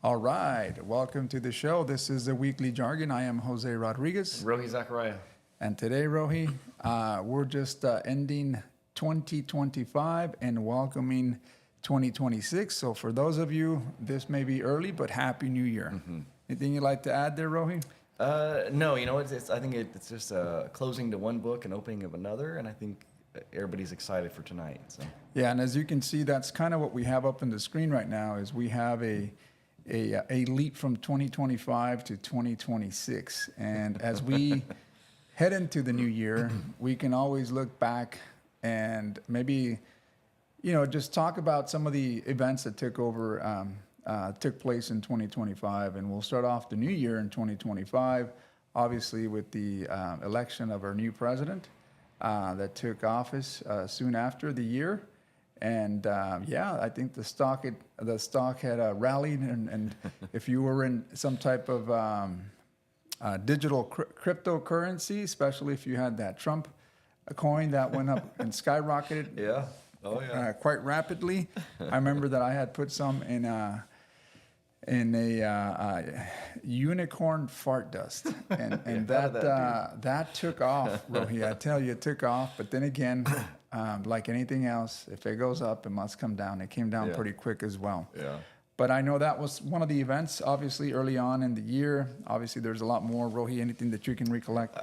All right, welcome to the show. This is the Weekly Jargon. I am Jose Rodriguez. Rohi Zachariah. And today, Rohi, we're just ending 2025 and welcoming 2026. So for those of you, this may be early, but Happy New Year. Anything you'd like to add there, Rohi? No, you know, I think it's just closing to one book and opening of another, and I think everybody's excited for tonight. So. Yeah, and as you can see, that's kind of what we have up on the screen right now is we have a leap from 2025 to 2026. And as we head into the new year, we can always look back and maybe, just talk about some of the events that took place in 2025. And we'll start off the new year in 2025, obviously with the election of our new president that took office soon after the year. And I think the stock had rallied, and if you were in some type of digital cryptocurrency, especially if you had that Trump coin that went up and skyrocketed, quite rapidly. I remember that I had put some in a unicorn fart dust, and that took off, Rohi. I tell you, it took off. But then again, like anything else, if it goes up, it must come down. It came down pretty quick as well. Yeah. But I know that was one of the events, obviously, early on in the year. Obviously, there's a lot more. Rohi, anything that you can recollect?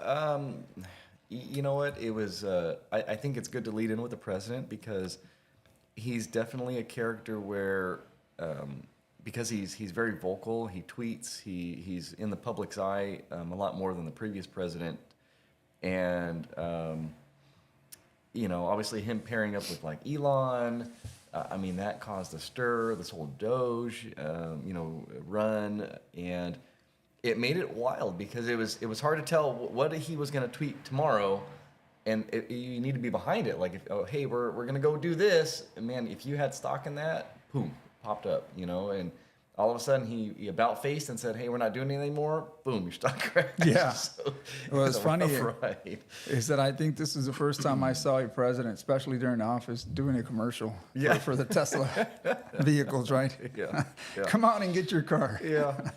You know what? It was. I think it's good to lead in with the president because he's definitely a character where. Because he's very vocal, he tweets, he's in the public's eye a lot more than the previous president, and obviously him pairing up with like Elon, that caused a stir. This whole Doge, run, and it made it wild because it was hard to tell what he was going to tweet tomorrow, and you need to be behind it. Like hey, we're going to go do this, and man, if you had stock in that, boom. Popped up, and all of a sudden he about faced and said, "Hey, we're not doing anything anymore." Boom, your stock crashed. Yeah. So, well, it's funny right. is that I think this is the first time I saw a president, especially during office, doing a commercial for the Tesla vehicles, right? Yeah. Come on and get your car. Yeah.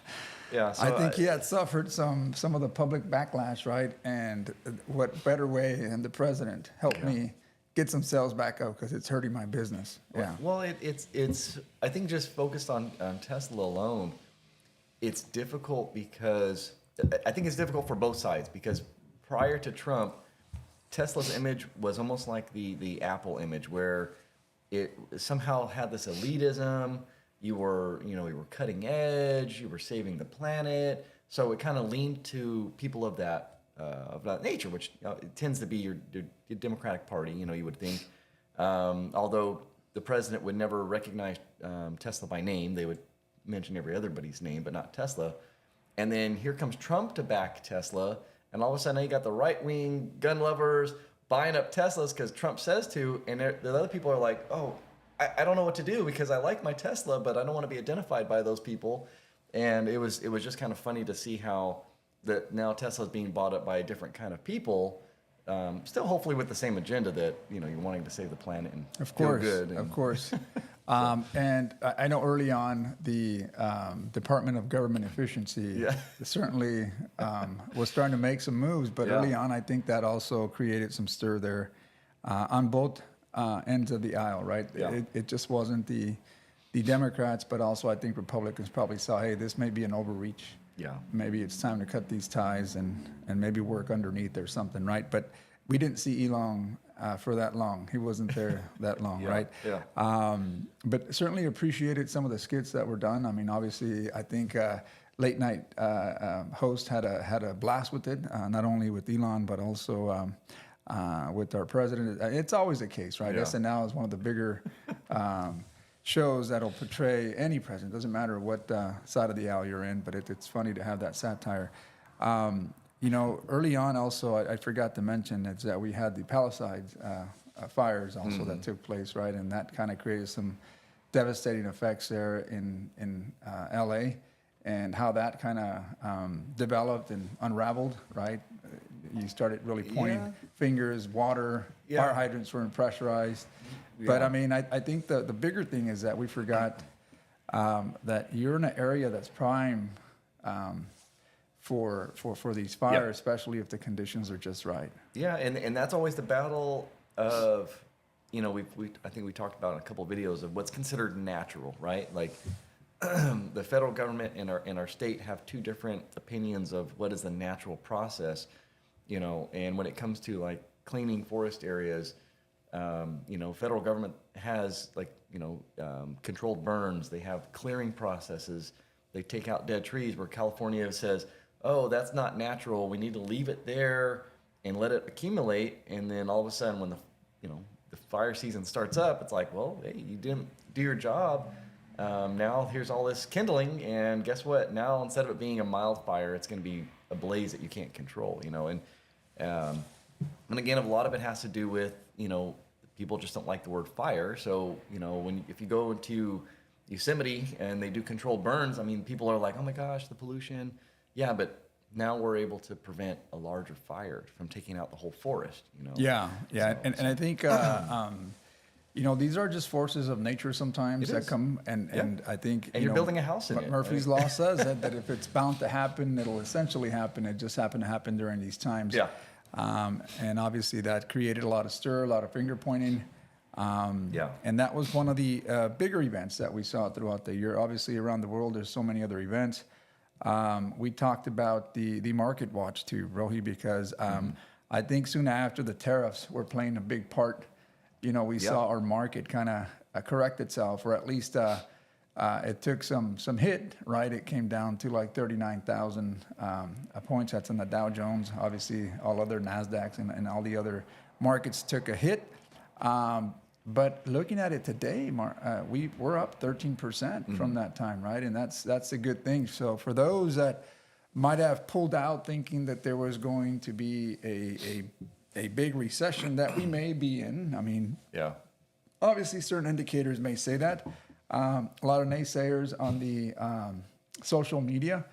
Yeah. So I think he had suffered some of the public backlash, right? And what better way than the president helped me get some sales back up because it's hurting my business. Yeah. Well, it's I think just focused on Tesla alone, it's difficult because I think it's difficult for both sides because prior to Trump, Tesla's image was almost like the Apple image where it somehow had this elitism. You were cutting edge. You were saving the planet. So it kind of leaned to people of that nature, which it tends to be your Democratic Party, you would think. Although the president would never recognize Tesla by name. They would mention everybody's name, but not Tesla. And then here comes Trump to back Tesla, and all of a sudden you got the right-wing gun lovers buying up Teslas because Trump says to, and the other people are like, oh, I don't know what to do because I like my Tesla, but I don't want to be identified by those people. And it was just kind of funny to see how that now Tesla is being bought up by a different kind of people, still hopefully with the same agenda that you're wanting to save the planet and feel good. Of course. And I know early on the Department of Government Efficiency certainly was starting to make some moves, but early on I think that also created some stir there on both ends of the aisle, right? Yeah. It just wasn't the Democrats, but also I think Republicans probably saw, hey, this may be an overreach. Yeah. Maybe it's time to cut these ties and maybe work underneath or something, right? But we didn't see Elon for that long. He wasn't there that long, right? Yeah. But certainly appreciated some of the skits that were done. I mean, obviously, I think late night host had a blast with it, not only with Elon, but also with our president. It's always the case, right? Yeah. SNL is one of the bigger shows that'll portray any president. Doesn't matter what side of the aisle you're in, but it's funny to have that satire. Early on also, I forgot to mention is that we had the Palisades fires also that took place, right? And that kind of created some devastating effects there in LA, and how that kind of developed and unraveled, right? You started really pointing fingers, water, fire hydrants weren't pressurized. But I mean, I think the bigger thing is that we forgot that you're in an area that's prime for these fires, especially if the conditions are just right. Yeah, and that's always the battle of, you know, I think we talked about in a couple of videos of what's considered natural, right? Like the federal government and our state have two different opinions of what is the natural process, you know, and when it comes to like cleaning forest areas, you know, federal government has like, you know, controlled burns, they have clearing processes, they take out dead trees, where California says, oh, that's not natural, we need to leave it there and let it accumulate, and then all of a sudden when the, you know, the fire season starts up, it's like, well, hey, you didn't do your job. Now here's all this kindling, and guess what? Now instead of it being a mild fire, it's going to be a blaze that you can't control. You know, and again, a lot of it has to do with, you know, people just don't like the word fire. So you know, if you go into Yosemite and they do controlled burns, I mean, people are like, oh my gosh, the pollution. Yeah, but now we're able to prevent a larger fire from taking out the whole forest. You know. Yeah, yeah, and I think. You know, these are just forces of nature sometimes that come, and I think. And you're building a house in it. Murphy's Law says that if it's bound to happen, it'll essentially happen. It just happened to happen during these times. Yeah. And obviously that created a lot of stir, a lot of finger pointing. Yeah. And that was one of the bigger events that we saw throughout the year. Obviously, around the world, there's so many other events. We talked about the market watch too, Rohi, because I think soon after the tariffs were playing a big part. You know, we saw our market kind of correct itself, or at least it took some hit, right? It came down to like 39,000 points. That's in the Dow Jones. Obviously, all other NASDAQs and all the other markets took a hit. But looking at it today, we're up 13% from that time, right? And that's a good thing. So for those that might have pulled out thinking that there was going to be a big recession that we may be in. I mean, obviously certain indicators may say that. A lot of naysayers on the social media.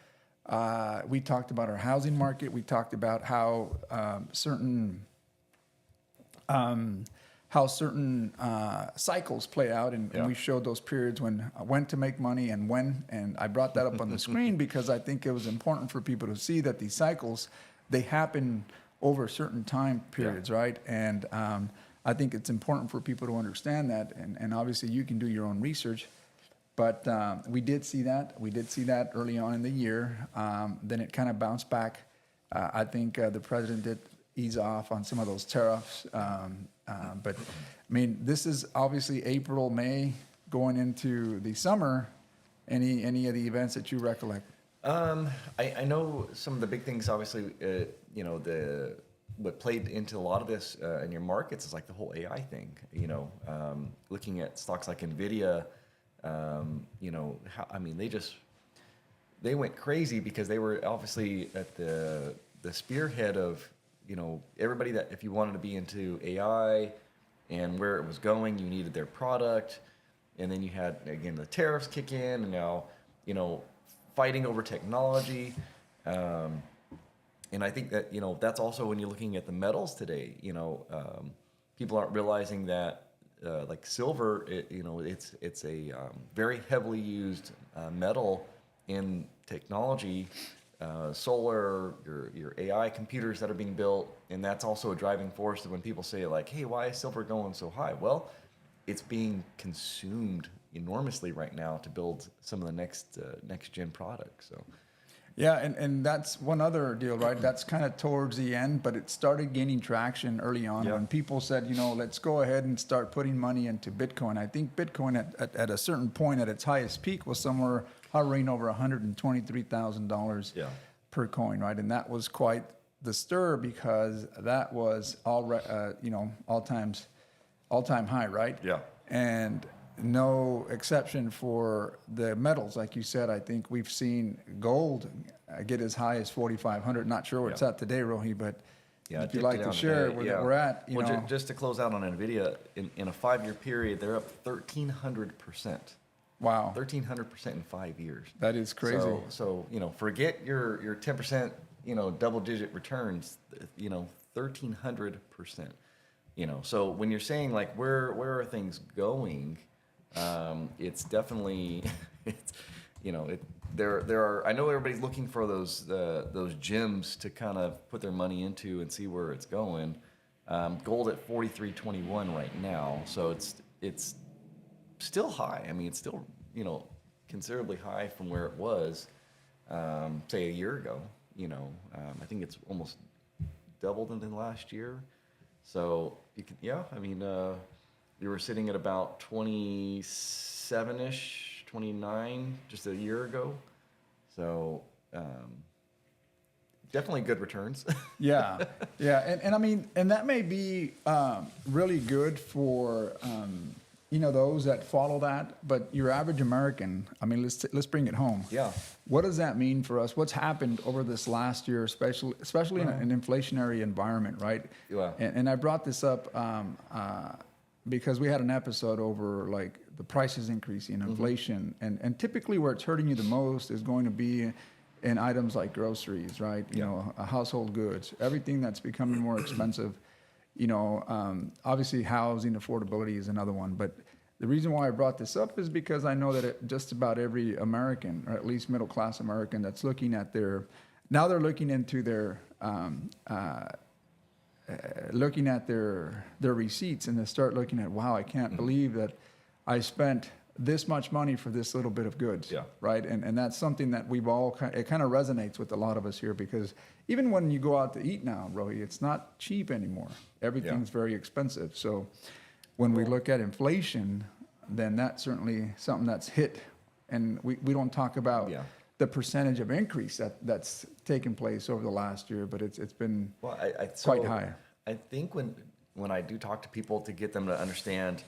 We talked about our housing market. We talked about how certain cycles play out, and we showed those periods when to make money and when. And I brought that up on the screen because I think it was important for people to see that these cycles, they happen over certain time periods, right? And I think it's important for people to understand that. And obviously, you can do your own research. But we did see that. We did see that early on in the year. Then it kind of bounced back. I think the president did ease off on some of those tariffs. But, I mean, this is obviously April, May, going into the summer. Any of the events that you recollect? I know some of the big things, obviously, you know, what played into a lot of this in your markets is like the whole AI thing, you know, looking at stocks like NVIDIA, you know, they went crazy because they were obviously at the spearhead of, you know, everybody that if you wanted to be into AI and where it was going, you needed their product. And then you had, again, the tariffs kick in, and now, you know, fighting over technology. And I think that, you know, that's also when you're looking at the metals today, you know, people aren't realizing that like silver, you know, it's a very heavily used metal in technology, solar, your AI computers that are being built. And that's also a driving force when people say like, hey, why is silver going so high? Well, it's being consumed enormously right now to build some of the next gen products. So. Yeah, and that's one other deal, right? That's kind of towards the end, but it started gaining traction early on when people said, you know, let's go ahead and start putting money into Bitcoin. I think Bitcoin at a certain point at its highest peak was somewhere hovering over $123,000 per coin, right? And that was quite the stir because that was all-time high, right? Yeah. And no exception for the metals. Like you said, I think we've seen gold get as high as 4,500. Not sure where it's at today, Rohi, but if you'd like to share where we're at. Just to close out on NVIDIA, in a 5-year period, they're up 1,300%. Wow. 1,300% in 5 years. That is crazy. So you know, forget your 10%, you know, double-digit returns, you know, 1,300%. You know, so when you're saying like where are things going, It's definitely, it's, there are. I know everybody's looking for those gems to kind of put their money into and see where it's going. Gold at 43.21 right now, so it's still high. I mean, it's still considerably high from where it was, say a year ago. I think it's almost doubled in the last year. So you could, yeah. I mean, you were sitting at about 27-ish, 29 just a year ago. So definitely good returns. Yeah, yeah, and I mean, and that may be really good for those that follow that. But your average American, I mean, let's bring it home. Yeah. What does that mean for us? What's happened over this last year, especially in an inflationary environment, right? Yeah. And I brought this up because we had an episode over like the prices increasing, inflation, and typically where it's hurting you the most is going to be in items like groceries, right? Household goods, everything that's becoming more expensive. Obviously housing affordability is another one, but the reason why I brought this up is because I know that just about every American, or at least middle class American, that's looking at they're looking into their receipts, and they start looking at, wow, I can't believe that I spent this much money for this little bit of goods. Yeah. Right. And that's something that we've all it kind of resonates with a lot of us here, because even when you go out to eat now, Rohi, it's not cheap anymore. Everything's very expensive. So when we look at inflation, then that's certainly something that's hit. And we don't talk about the percentage of increase that's taken place over the last year, but it's been quite high. I think when I do talk to people to get them to understand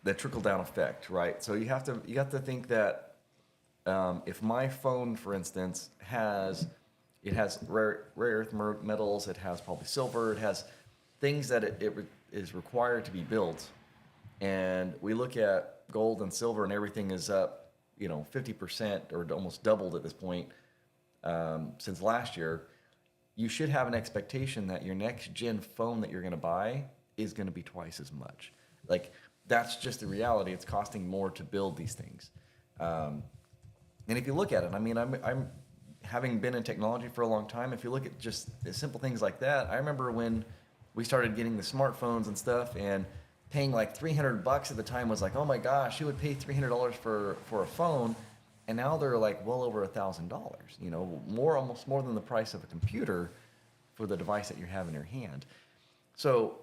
the trickle down effect, right? So you have to think that if my phone, for instance, has rare earth metals, it has probably silver, it has things that it is required to be built, and we look at gold and silver and everything is up 50% or almost doubled at this point since last year. You should have an expectation that your next gen phone that you're going to buy is going to be twice as much. Like, that's just the reality. It's costing more to build these things. And if you look at it, I mean, I'm having been in technology for a long time. If you look at just the simple things like that, I remember when we started getting the smartphones and stuff, and paying like $300 at the time was like, oh my gosh, you would pay $300 for a phone, and now they're like well over $1,000. Almost more than the price of a computer for the device that you have in your hand. So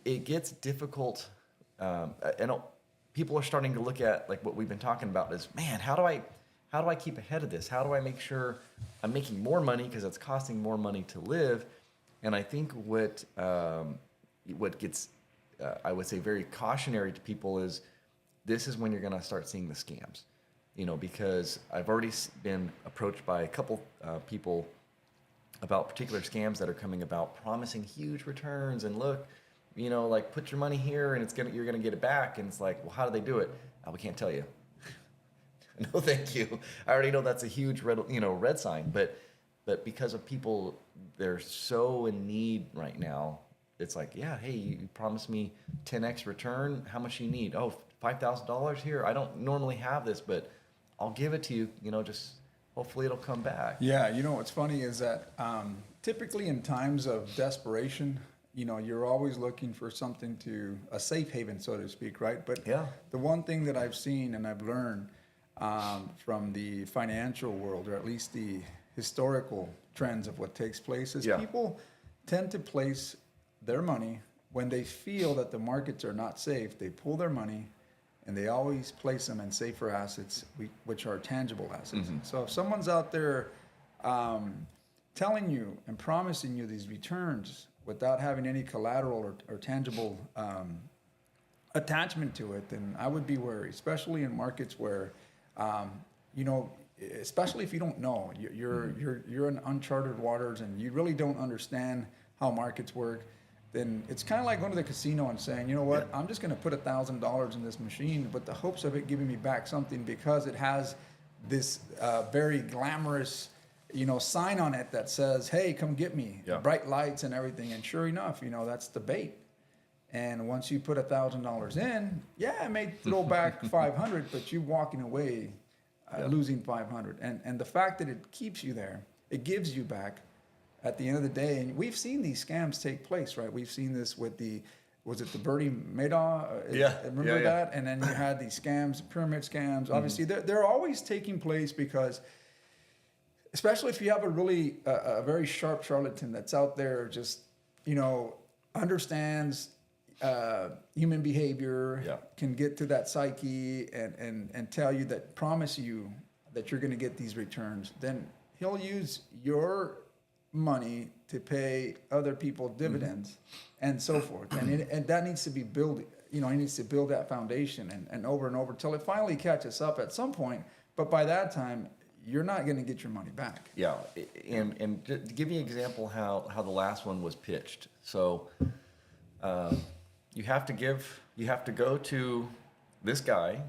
it gets difficult. People are starting to look at like what we've been talking about is, man, how do I keep ahead of this? How do I make sure I'm making more money because it's costing more money to live? And I think what gets I would say very cautionary to people is this is when you're going to start seeing the scams, because I've already been approached by a couple people about particular scams that are coming about, promising huge returns, and look, like put your money here and you're gonna get it back. And it's like, well, how do they do it? We can't tell you. No, thank you. I already know that's a huge red sign. But because of people, they're so in need right now. It's like, yeah, hey, you promised me 10x return. How much do you need? Oh, $5,000 here. I don't normally have this, but I'll give it to you. Just hopefully it'll come back. Yeah, what's funny is that typically in times of desperation, you're always looking for something a safe haven, so to speak, right? But the one thing that I've seen and I've learned from the financial world, or at least the historical trends of what takes place, is people tend to place their money when they feel that the markets are not safe. They pull their money and they always place them in safer assets, which are tangible assets. So if someone's out there telling you and promising you these returns without having any collateral or tangible attachment to it, then I would be wary, especially in markets where, especially if you don't know, you're in uncharted waters and you really don't understand how markets work. Then it's kind of like going to the casino and saying, you know what, I'm just going to put $1,000 in this machine with the hopes of it giving me back something because it has this very glamorous, sign on it that says, hey, come get me, bright lights and everything. And sure enough, that's the bait. And once you put $1,000 in, yeah, it may throw back 500, but you're walking away losing 500. And the fact that it keeps you there, it gives you back at the end of the day. And we've seen these scams take place, right? We've seen this with was it the Bernie Madoff? Yeah. Remember Yeah. that? And then you had these scams, pyramid scams. Obviously, they're always taking place because, especially if you have a very sharp charlatan that's out there, just, understands human behavior, can get to that psyche and tell you that, promise you that you're going to get these returns, then he'll use your money to pay other people dividends and so forth. And that needs to be built, he needs to build that foundation and over till it finally catches up at some point. But by that time, you're not going to get your money back. Yeah, and to give you an example how the last one was pitched. So you have to go to this guy.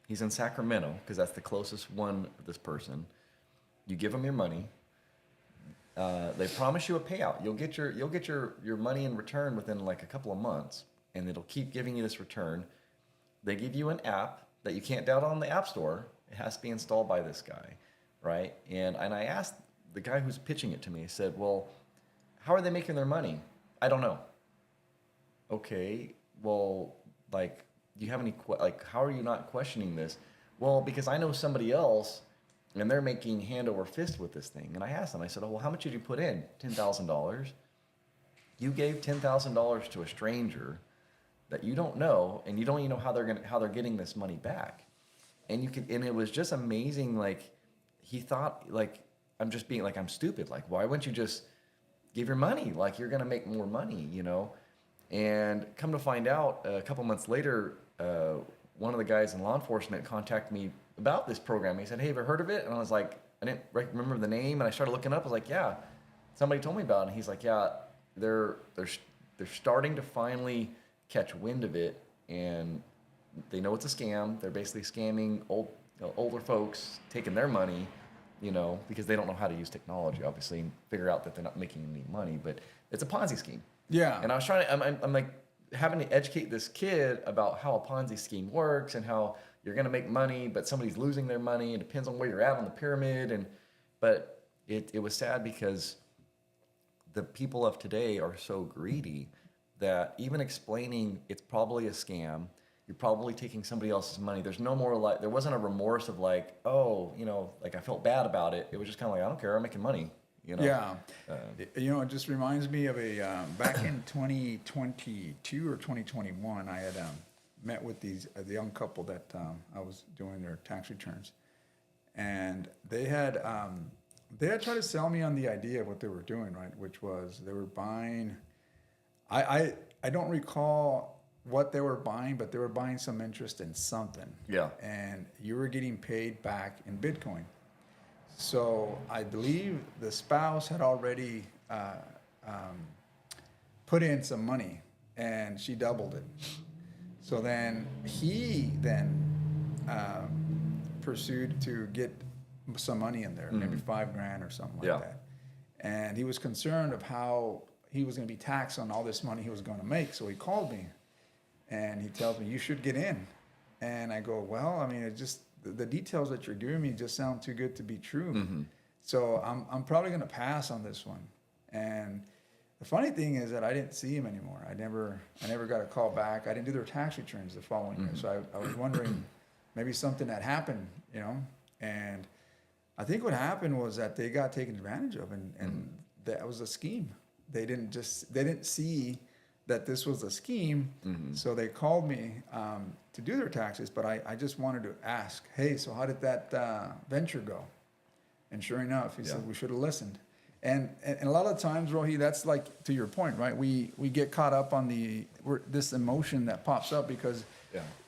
He's in Sacramento because that's the closest one of this person. You give him your money. They promise you a payout. You'll get your money in return within like a couple of months, and it'll keep giving you this return. They give you an app that you can't download on the App Store. It has to be installed by this guy, right? And I asked the guy who's pitching it to me. I said, "Well, how are they making their money?" "I don't know." "Okay, well, like, do you have any how are you not questioning this?" "Well, because I know somebody else, and they're making hand over fist with this thing." And I asked them, I said, "Oh, well, how much did you put in?" $10,000. You gave $10,000 to a stranger that you don't know, and you don't even know how they're getting this money back. And it was just amazing. Like, he thought, like, I'm just being like, I'm stupid. Like, why wouldn't you just give your money? Like, you're gonna make more money, And come to find out, a couple months later, one of the guys in law enforcement contacted me about this program. He said, "Hey, have you heard of it?" And I was like, I didn't remember the name, and I started looking up. I was like, "Yeah, somebody told me about it." And he's like, "Yeah, they're starting to finally catch wind of it, and they know it's a scam. They're basically scamming older folks, taking their money, because they don't know how to use technology, obviously, and figure out that they're not making any money. But it's a Ponzi scheme." Yeah. And I was trying to, I'm like having to educate this kid about how a Ponzi scheme works and how you're going to make money, but somebody's losing their money. It depends on where you're at on the pyramid. But it was sad because the people of today are so greedy that even explaining it's probably a scam, you're probably taking somebody else's money. There's no more there wasn't a remorse of like, oh, like I felt bad about it. It was just kind of like, I don't care, I'm making money. Yeah. It just reminds me of back in 2022 or 2021, I had met with the young couple that I was doing their tax returns. And they had tried to sell me on the idea of what they were doing, right? Which was they were buying, I don't recall what they were buying, but they were buying some interest in something. Yeah. And you were getting paid back in Bitcoin. So I believe the spouse had already put in some money, and she doubled it. So then he pursued to get some money in there, maybe $5,000 or something like that. And he was concerned of how he was going to be taxed on all this money he was going to make. So he called me, and he tells me, "You should get in." And I go, "Well, I mean, it just the details that you're giving me just sound too good to be true." So I'm probably going to pass on this one. And the funny thing is that I didn't see him anymore. I never got a call back. I didn't do their tax returns the following year. So I was wondering maybe something had happened, And I think what happened was that they got taken advantage of, and that was a scheme. They didn't see that this was a scheme. So they called me to do their taxes, but I just wanted to ask, "Hey, so how did that venture go?" And sure enough, he said, "We should have listened." And a lot of times, Rohi, that's like, to your point, right? We get caught up on this emotion that pops up because,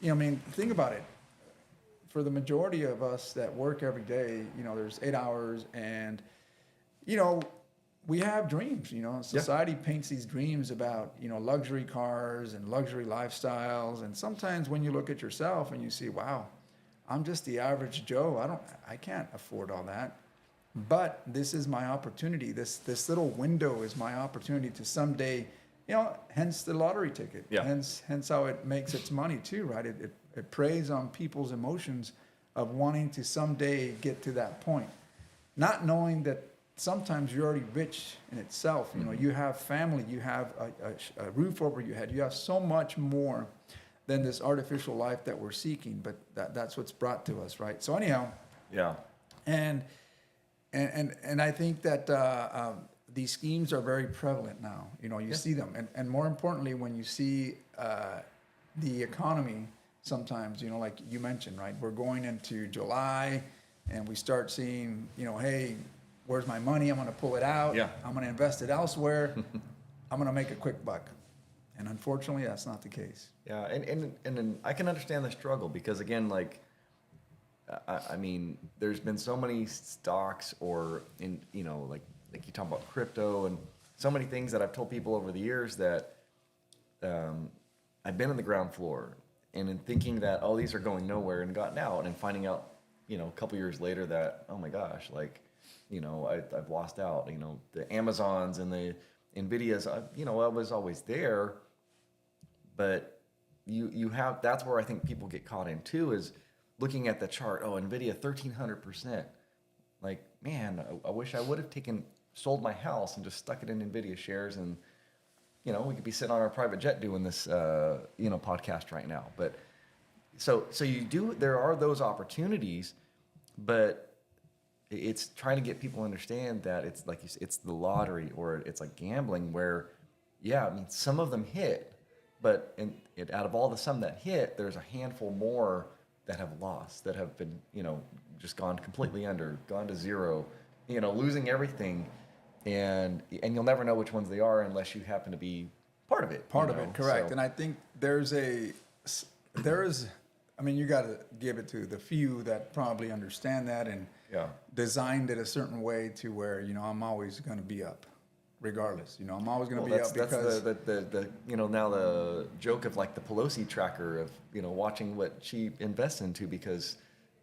think about it. For the majority of us that work every day, there's 8 hours, and, we have dreams, Society paints these dreams about, luxury cars and luxury lifestyles. And sometimes when you look at yourself and you see, wow, I'm just the average Joe. I can't afford all that. But this is my opportunity. This little window is my opportunity to someday hence the lottery ticket. Yeah. Hence how it makes its money too, right? It preys on people's emotions of wanting to someday get to that point, not knowing that sometimes you're already rich in itself. You have family, you have a roof over your head, you have so much more than this artificial life that we're seeking, but that's what's brought to us, right? So anyhow, Yeah. and I think that these schemes are very prevalent now. You see them, and more importantly, when you see the economy, sometimes like you mentioned, right? We're going into July, and we start seeing, hey, where's my money? I'm going to pull it out. Yeah. I'm going to invest it elsewhere. I'm going to make a quick buck, and unfortunately, that's not the case. Yeah, and I can understand the struggle because again, like, I mean, there's been so many stocks or like you talk about crypto and so many things that I've told people over the years that I've been on the ground floor and in thinking that these are going nowhere and gotten out and finding out a couple years later that oh my gosh, like I've lost out. The Amazons and the Nvidias, I was always there, but you have, that's where I think people get caught in too, is looking at the chart. Oh, Nvidia 1,300%. Like, man, I wish I would have sold my house and just stuck it in Nvidia shares, and we could be sitting on our private jet doing this podcast right now. But so there are those opportunities, but it's trying to get people to understand that it's like you said, it's the lottery, or it's like gambling where, I mean, some of them hit, but out of all the some that hit, there's a handful more that have lost, that have been, just gone completely under, gone to zero, losing everything. And you'll never know which ones they are unless you happen to be part of it. Part of it, correct. So, and I think there is, I mean, you got to give it to the few that probably understand that and designed it a certain way to where, I'm always going to be up. Regardless, I'm always going to be up because that's the now the joke of like the Pelosi tracker of watching what she invests into because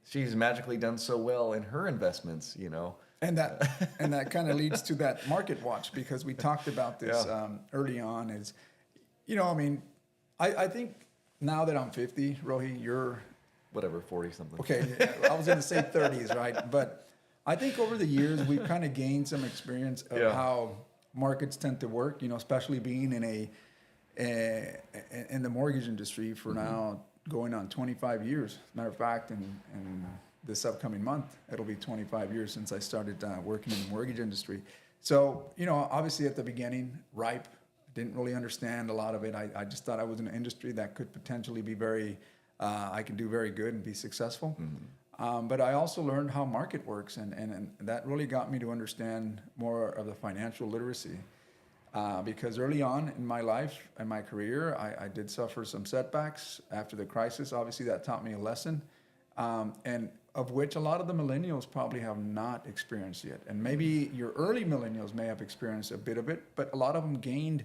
she's magically done so well in her investments, and that kind of leads to that market watch, because we talked about this early on. Is I mean, I think now that I'm 50, Rohi, you're whatever 40 something. Okay, I was going to say 30s, right? But I think over the years we've kind of gained some experience of how markets tend to work, especially being in the mortgage industry for now going on 25 years. Matter of fact, in this upcoming month, it'll be 25 years since I started working in the mortgage industry. So, obviously at the beginning, ripe, didn't really understand a lot of it. I just thought I was in an industry that could potentially be I could do very good and be successful. But I also learned how market works, and that really got me to understand more of the financial literacy. Because early on in my life and my career, I did suffer some setbacks after the crisis. Obviously, that taught me a lesson, and of which a lot of the millennials probably have not experienced yet. And maybe your early millennials may have experienced a bit of it, but a lot of them gained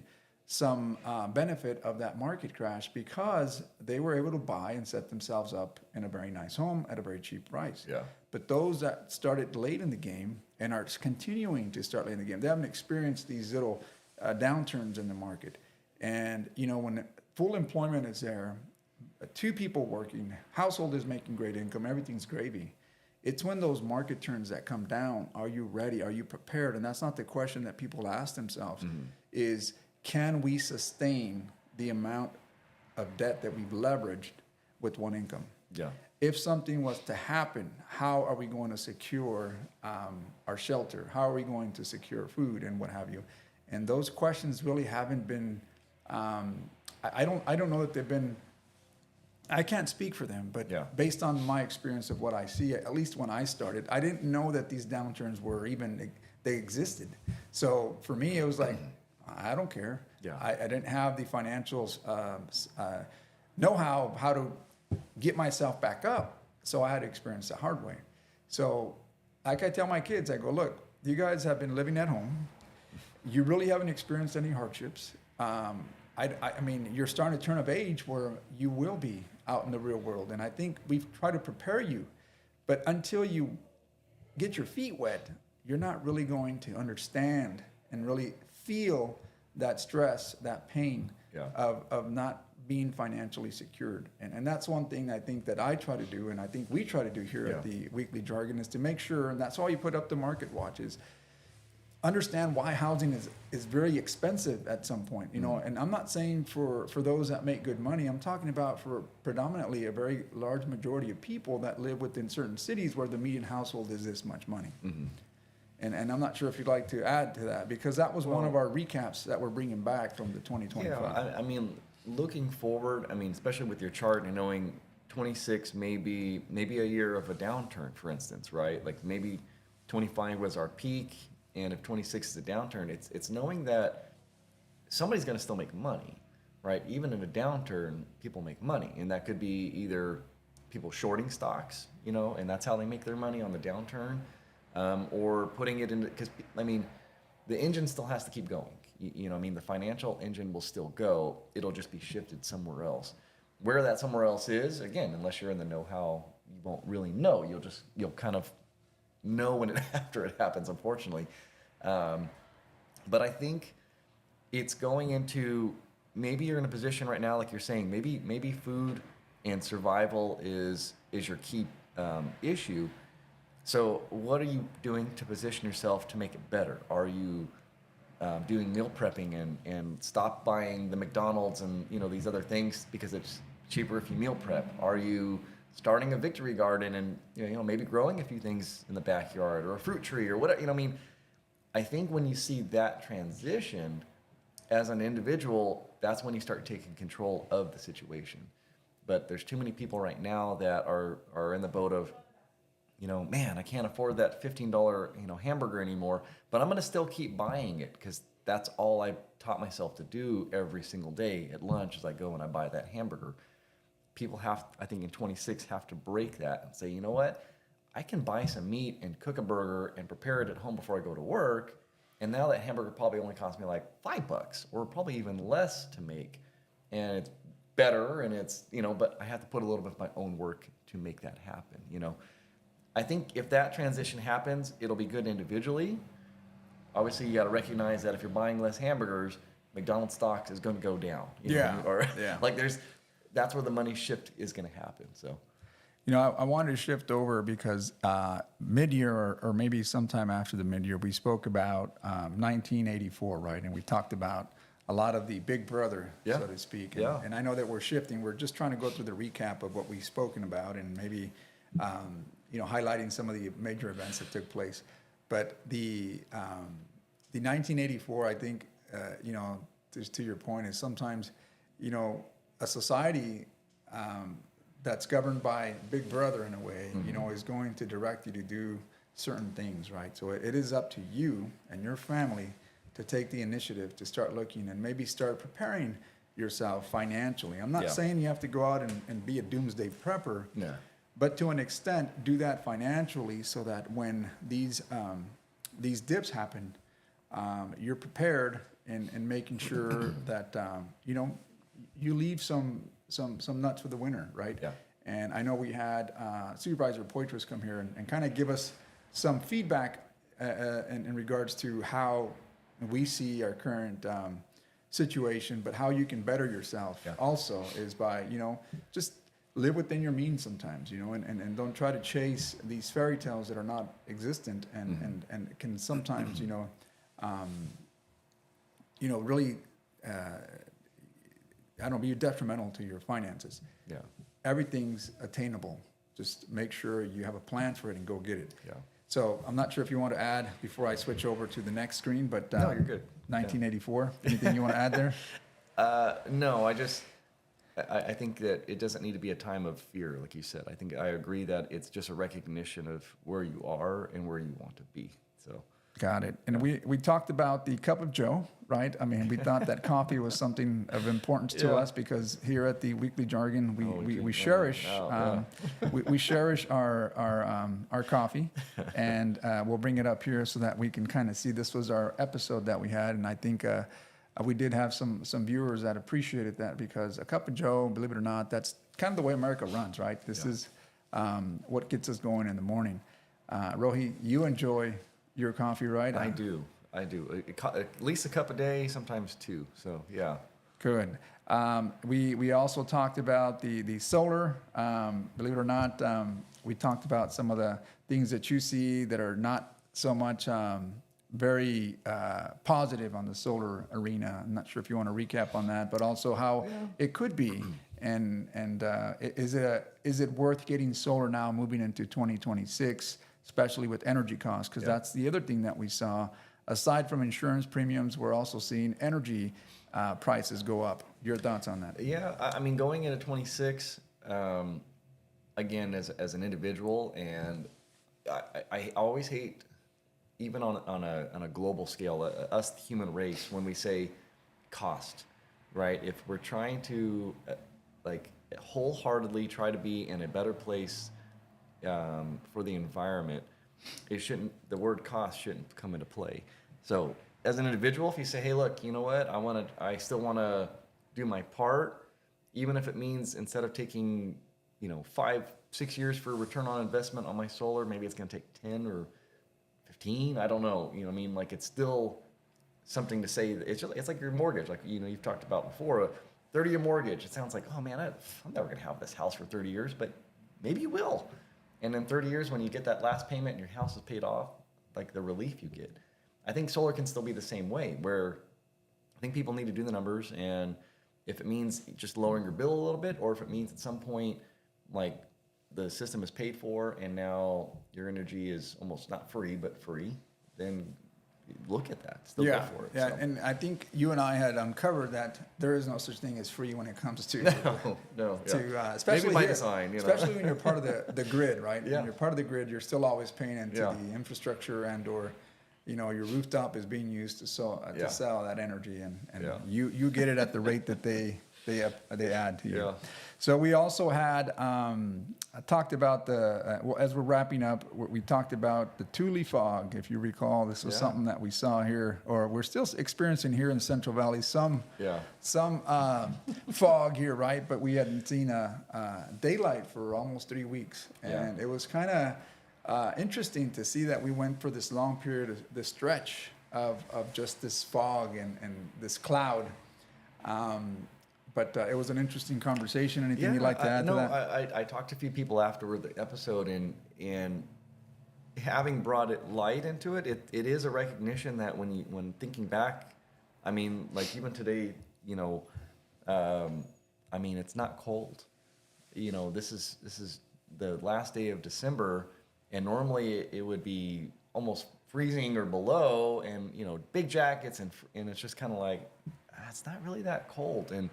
some benefit of that market crash because they were able to buy and set themselves up in a very nice home at a very cheap price. Yeah. But those that started late in the game and are continuing to start late in the game, they haven't experienced these little downturns in the market. And, when full employment is there, two people working, household is making great income, everything's gravy. It's when those market turns that come down, are you ready? Are you prepared? And that's not the question that people ask themselves, is can we sustain the amount of debt that we've leveraged with one income? Yeah. If something was to happen, how are we going to secure our shelter? How are we going to secure food and what have you? And those questions really haven't been, I don't know that they've been, I can't speak for them, but based on my experience of what I see, at least when I started, I didn't know that these downturns were even, they existed. So for me, it was like, I don't care. Yeah. I didn't have the financials know-how, how to get myself back up. So I had to experience the hard way. So like I tell my kids, I go, look, you guys have been living at home. You really haven't experienced any hardships. I mean, you're starting to turn of age where you will be out in the real world. And I think we've tried to prepare you. But until you get your feet wet, you're not really going to understand and really feel that stress, that pain Yeah. of not being financially secured. And that's one thing I think that I try to do, and I think we try to do here at Yeah. the Weekly Jargon, is to make sure, and that's why you put up the market watch, is understand why housing is very expensive at some point, you know. And I'm not saying for those that make good money. I'm talking about for predominantly a very large majority of people that live within certain cities where the median household is this much money. And I'm not sure if you'd like to add to that, because that was one of our recaps that we're bringing back from the 2025. Yeah, I mean, looking forward, I mean, especially with your chart and knowing 26 maybe a year of a downturn, for instance, right? Like maybe 25 was our peak, and if 26 is a downturn, it's knowing that somebody's going to still make money, right? Even in a downturn, people make money, and that could be either people shorting stocks, you know, and that's how they make their money on the downturn, or putting it into, because I mean, the engine still has to keep going. You know, I mean, the financial engine will still go. It'll just be shifted somewhere else. Where that somewhere else is, again, unless you're in the know-how, you won't really know. You'll kind of know when it after it happens, unfortunately. But I think it's going into, maybe you're in a position right now, like you're saying, maybe food and survival is your key issue. So what are you doing to position yourself to make it better? Are you doing meal prepping and stop buying the McDonald's and, you know, these other things because it's cheaper if you meal prep? Are you starting a victory garden and, you know, maybe growing a few things in the backyard or a fruit tree or whatever? You know, I mean, I think when you see that transition as an individual, that's when you start taking control of the situation. But there's too many people right now that are in the boat of, you know, man, I can't afford that $15, you know, hamburger anymore, but I'm going to still keep buying it because that's all I taught myself to do every single day at lunch as I go and I buy that hamburger. People have, I think in 26, have to break that and say, you know what, I can buy some meat and cook a burger and prepare it at home before I go to work. And now that hamburger probably only costs me like $5 or probably even less to make. And it's better and it's, you know, but I have to put a little bit of my own work to make that happen, you know. I think if that transition happens, it'll be good individually. Obviously, you got to recognize that if you're buying less hamburgers, McDonald's stocks is going to go down. You know, or like that's where the money shift is going to happen. So, You know, I wanted to shift over because mid-year or maybe sometime after the mid-year, we spoke about 1984, right? And we talked about a lot of the big brother, so to speak. And I know that we're shifting. We're just trying to go through the recap of what we've spoken about and maybe, you know, highlighting some of the major events that took place. But the 1984, I think, you know, just to your point, is sometimes, you know, a society that's governed by Big Brother in a way, you know, is going to direct you to do certain things, right? So it is up to you and your family to take the initiative to start looking and maybe start preparing yourself financially. I'm not saying you have to go out and be a doomsday prepper, but to an extent, do that financially so that when these dips happen, you're prepared and making sure that, you know, you leave some nuts for the winter, right? Yeah. And I know we had Supervisor Poitras come here and kind of give us some feedback in regards to how we see our current situation, but how you can better yourself also is by, you know, just live within your means sometimes, you know, and don't try to chase these fairy tales that are not existent and can sometimes, you know, really, I don't know, be detrimental to your finances. Yeah. Everything's attainable. Just make sure you have a plan for it and go get it. Yeah. So I'm not sure if you want to add before I switch over to the next screen, but No, you're good. 1984. Anything you want to add there? No, I think that it doesn't need to be a time of fear, like you said. I think I agree that it's just a recognition of where you are and where you want to be. So. Got it. And we talked about the cup of Joe, right? I mean, we thought that coffee was something of importance to us because here at the Weekly Jargon, we cherish we cherish our coffee, and we'll bring it up here so that we can kind of see. This was our episode that we had, and I think we did have some viewers that appreciated that because a cup of Joe, believe it or not, that's kind of the way America runs, right? This is what gets us going in the morning. Rohi, you enjoy your coffee, right? I do. I do. At least a cup a day, sometimes two. So yeah. Good. We also talked about the solar. Believe it or not, we talked about some of the things that you see that are not so much very positive on the solar arena. I'm not sure if you want to recap on that, but also how it could be. And is it worth getting solar now moving into 2026, especially with energy costs? Because that's the other thing that we saw. Aside from insurance premiums, we're also seeing energy prices go up. Your thoughts on that? Yeah, I mean, going into 26, again, as an individual, and I always hate, even on a global scale, us the human race, when we say cost, right? If we're trying to like wholeheartedly try to be in a better place for the environment, the word cost shouldn't come into play. So as an individual, if you say, hey, look, you know what, I still want to do my part, even if it means instead of taking, 5-6 years for return on investment on my solar, maybe it's going to take 10 or 15. I don't know. You know what I mean? Like, it's still something to say. It's like your mortgage, like, you've talked about before, a 30-year mortgage. It sounds like, oh man, I'm never going to have this house for 30 years, but maybe you will. And in 30 years, when you get that last payment and your house is paid off, like the relief you get. I think solar can still be the same way, where I think people need to do the numbers, and if it means just lowering your bill a little bit, or if it means at some point, like, the system is paid for and now your energy is almost not free, but free, then look at that. Still go for it. Yeah, so. and I think you and I had uncovered that there is no such thing as free when it comes to No. especially maybe by here, design, especially when you're part of the grid, right? Yeah. When you're part of the grid, you're still always paying into the infrastructure and/or your rooftop is being used to sell that energy, and you get it at the rate that they add to you. Yeah. So we also had talked about as we're wrapping up, we talked about the Thule fog. If you recall, this was something that we saw here, or we're still experiencing here in the Central Valley. Some fog here, right? But we hadn't seen daylight for almost 3 weeks, and it was kind of interesting to see that we went for this long period, this stretch of just this fog and this cloud. But it was an interesting conversation. Anything you'd like to add to that? I talked to a few people afterward the episode, and having brought light into it, it is a recognition that when thinking back, I mean, like even today, I mean, it's not cold. This is the last day of December, and normally it would be almost freezing or below, and big jackets, and it's just kind of like, it's not really that cold. And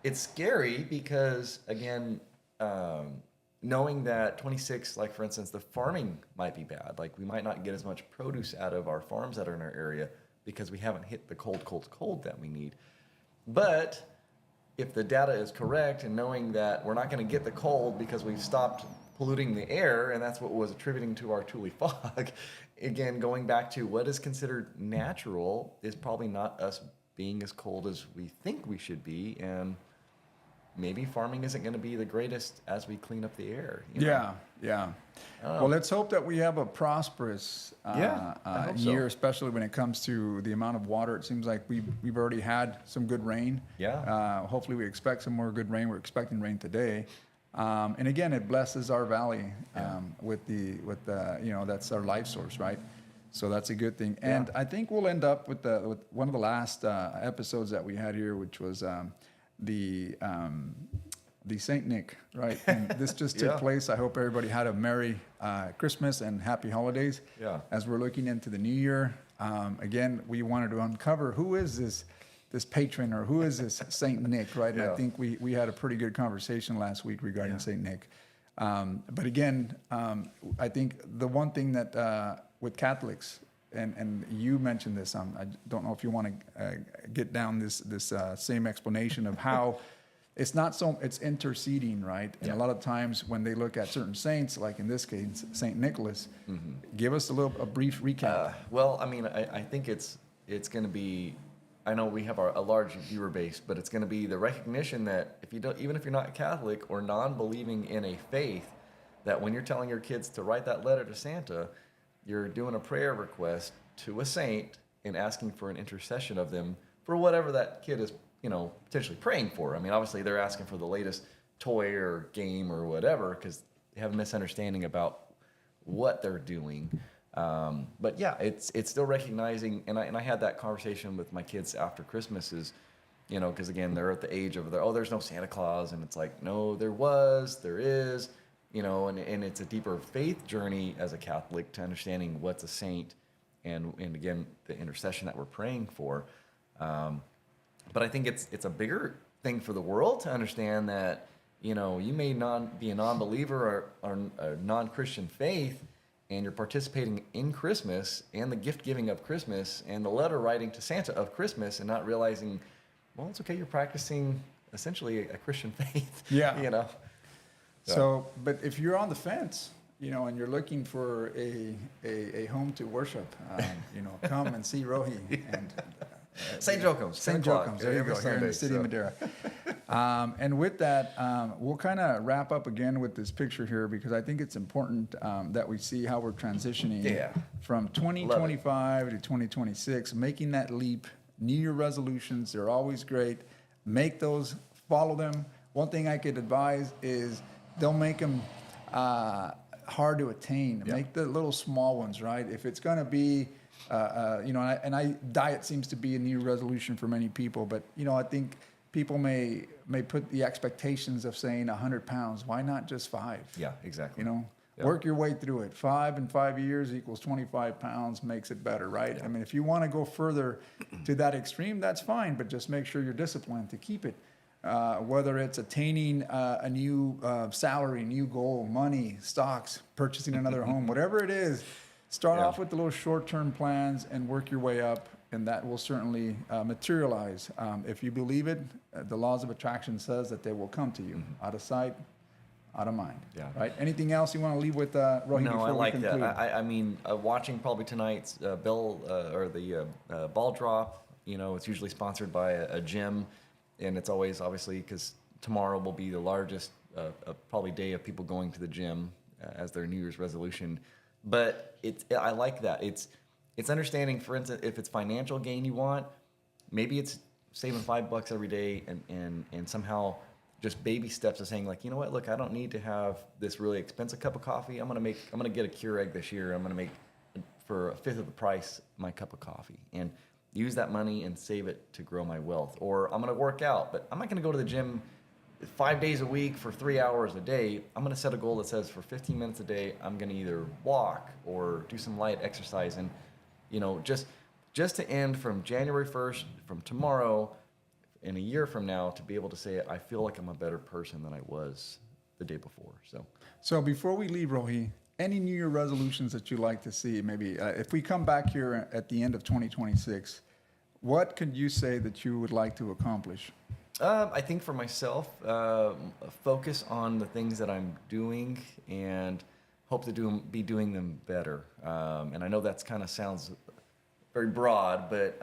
it's scary because, again, knowing that 26, like for instance, the farming might be bad. Like, we might not get as much produce out of our farms that are in our area because we haven't hit the cold that we need. But if the data is correct, and knowing that we're not going to get the cold because we've stopped polluting the air, and that's what was attributing to our Thule fog, again, going back to what is considered natural is probably not us being as cold as we think we should be, and maybe farming isn't going to be the greatest as we clean up the air. Yeah. Well, let's hope that we have a prosperous year, especially when it comes to the amount of water. It seems like we've already had some good rain. Yeah. Hopefully we expect some more good rain. We're expecting rain today. And again, it blesses our valley with that's our life source, right? So that's a good thing. And I think we'll end up with one of the last episodes that we had here, which was the Saint Nick, right? And this just took place. I hope everybody had a Merry Christmas and Happy Holidays. Yeah. As we're looking into the new year, again, we wanted to uncover who is this patron, or who is this Saint Nick, right? And I think we had a pretty good conversation last week regarding Saint Nick. But again, I think the one thing that with Catholics, and you mentioned this, I don't know if you want to get down this same explanation of how it's interceding, right? And a lot of times when they look at certain saints, like in this case, Saint Nicholas, give us a brief recap. Well, I mean, I think it's going to be, I know we have a large viewer base, but it's going to be the recognition that even if you're not Catholic or non-believing in a faith, that when you're telling your kids to write that letter to Santa, you're doing a prayer request to a saint and asking for an intercession of them for whatever that kid is, potentially praying for. I mean, obviously they're asking for the latest toy or game or whatever because they have a misunderstanding about what they're doing. But yeah, it's still recognizing, and I had that conversation with my kids after Christmas is, because again, they're at the age of there's no Santa Claus, and it's like, no, there is, and it's a deeper faith journey as a Catholic to understanding what's a saint, and again, the intercession that we're praying for. But I think it's a bigger thing for the world to understand that, you may not be a non-believer or a non-Christian faith, and you're participating in Christmas and the gift giving of Christmas and the letter writing to Santa of Christmas and not realizing, well, it's okay, you're practicing essentially a Christian faith. Yeah. So, but if you're on the fence, and you're looking for a home to worship, come and see Rohi. And St. Joachim's. St. Joachim's, there you go, here in the city of Madera. And with that, we'll kind of wrap up again with this picture here because I think it's important that we see how we're transitioning from 2025 to 2026, making that leap. New Year resolutions, they're always great. Make those, follow them. One thing I could advise is don't make them hard to attain. Yeah. Make the little small ones, right? If it's going to be diet seems to be a new resolution for many people, but I think people may put the expectations of saying 100 pounds. Why not just 5? Yeah, exactly. Work your way through it. 5 in 5 years equals 25 pounds, makes it better, right? Yeah. I mean, if you want to go further to that extreme, that's fine, but just make sure you're disciplined to keep it. Whether it's attaining a new salary, new goal, money, stocks, purchasing another home, whatever it is, start off with the little short-term plans and work your way up, and that will certainly materialize. If you believe it, the laws of attraction says that they will come to you, out of sight, out of mind. Yeah. Right? Anything else you want to leave with Rohi No, before I we like conclude? that. I mean, watching probably tonight's ball drop. It's usually sponsored by a gym, and it's always obviously because tomorrow will be the largest probably day of people going to the gym as their New Year's resolution. But I like that. It's understanding, for instance, if it's financial gain you want, maybe it's saving $5 every day and somehow just baby steps of saying like, you know what, look, I don't need to have this really expensive cup of coffee. I'm gonna get a Keurig this year. I'm gonna make for 1/5 of the price my cup of coffee and use that money and save it to grow my wealth. Or I'm gonna work out, but I'm not gonna go to the gym 5 days a week for 3 hours a day. I'm gonna set a goal that says for 15 minutes a day, I'm gonna either walk or do some light exercise. And just to end from January 1st, from tomorrow, in a year from now, to be able to say, I feel like I'm a better person than I was the day before. So before we leave, Rohi, any New Year resolutions that you'd like to see? Maybe if we come back here at the end of 2026, what could you say that you would like to accomplish? I think for myself, focus on the things that I'm doing and hope to be doing them better. And I know that's kind of sounds very broad, but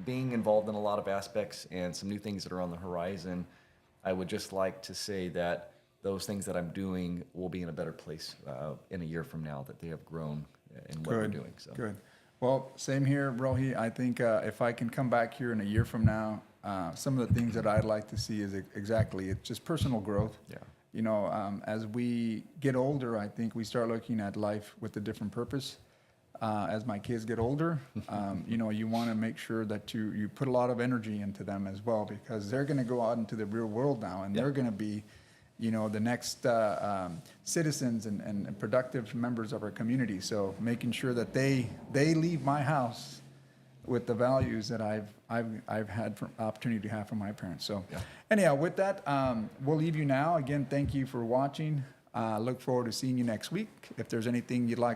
being involved in a lot of aspects and some new things that are on the horizon, I would just like to say that those things that I'm doing will be in a better place in a year from now, that they have grown in what we're doing. So. Good. Well, same here, Rohi. I think if I can come back here in a year from now, some of the things that I'd like to see is it's just personal growth. Yeah. As we get older, I think we start looking at life with a different purpose. As my kids get older, you want to make sure that you put a lot of energy into them as well, because they're going to go out into the real world now, and they're going to be, the next citizens and productive members of our community. So making sure that they leave my house with the values that I've had opportunity to have from my parents. So anyhow, with that, we'll leave you now. Again, thank you for watching. Look forward to seeing you next week. If there's anything you'd like